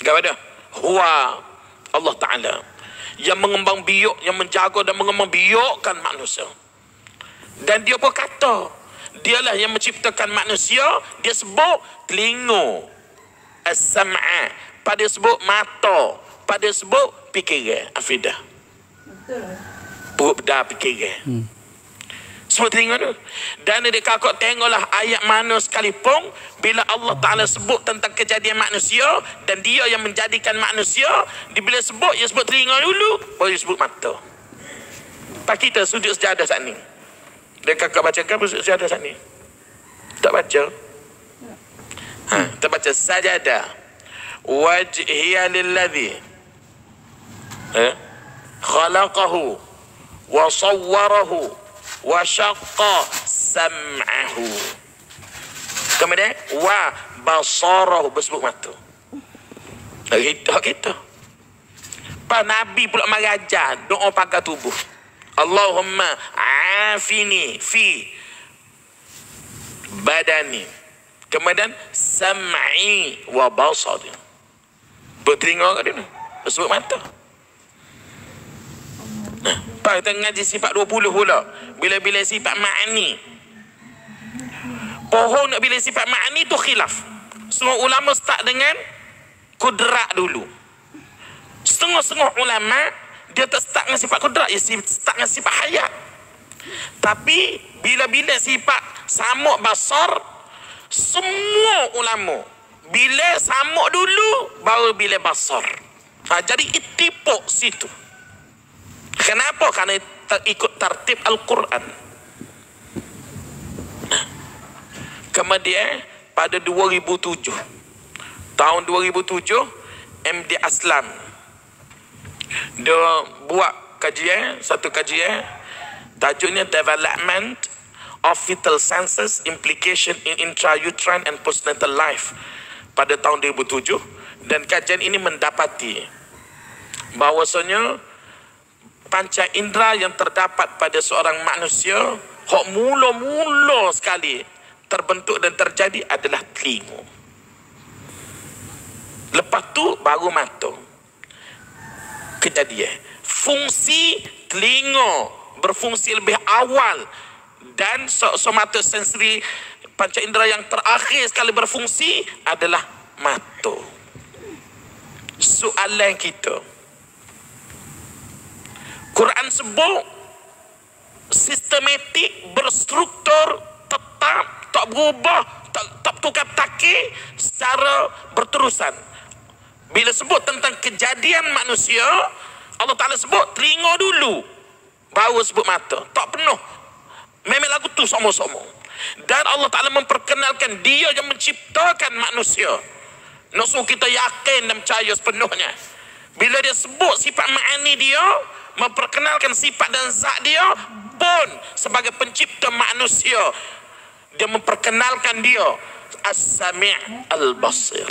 Kepada huwa Allah Ta'ala yang mengembang biak, yang menjaga dan mengembang biakkan manusia. Dan dia pun kata dialah yang menciptakan manusia. Dia sebut telinga, as-sam'a, pada sebut mata, pada sebut fikiran, afidah. Betul. Perut bedah fikiran. Sebut telinga tu. Dan dia kakak tengoklah ayat mana sekalipun bila Allah Ta'ala sebut tentang kejadian manusia dan dia yang menjadikan manusia, dia bila sebut, dia sebut telinga dulu, baru dia sebut mata. Pak kita sujud sejadah saat ni. Dia kakak baca kan sujud sejadah saat ni? Tak baca? Tak baca sajadah. Wajhiya lilladhi khalaqahu wa sawwarahu wa syaqqa sam'ahu. Kemudian wa basarahu, bersebut mata. Kita Pak Nabi pula mengajar doa pakai tubuh. Allahumma afini fi badani. Kemudian sam'i wa basari. Bertelinga kat dia, bersebut mata. Pak kita ngaji sifat 20 pula. Bila-bila sifat ma'ani. Pohon nak bila sifat ma'ani tu khilaf. Semua ulama start dengan kudrat dulu. Setengah-setengah ulama dia tak start dengan sifat kudrat, dia start dengan sifat hayat. Tapi bila-bila sifat samuk basar, semua ulama bila samuk dulu baru bila basar. Jadi itipuk situ. Kenapa? Karena ikut tertib Al-Quran. Kemudian pada 2007, tahun 2007, MD Aslam dia buat kajian, satu kajian tajuknya Development of Fetal Senses Implication in Intrauterine and Postnatal Life pada tahun 2007. Dan kajian ini mendapati bahawasanya panca indera yang terdapat pada seorang manusia, hak mula-mula sekali terbentuk dan terjadi adalah telinga. Lepas tu baru mata. Kejadian. Fungsi telinga berfungsi lebih awal dan somata sensori panca indera yang terakhir sekali berfungsi adalah mata. Soalan kita, Quran sebut sistematik, berstruktur, tetap, tak berubah, tak tukar takkir secara berterusan. Bila sebut tentang kejadian manusia, Allah Ta'ala sebut telinga dulu, baru sebut mata. Tak penuh. Memang lagu tu sama-sama. Dan Allah Ta'ala memperkenalkan dia yang menciptakan manusia. Nak suruh kita yakin dan percaya sepenuhnya. Bila dia sebut sifat ma'ani dia, memperkenalkan sifat dan zat dia pun sebagai pencipta manusia, dia memperkenalkan dia as-sami' al-basir.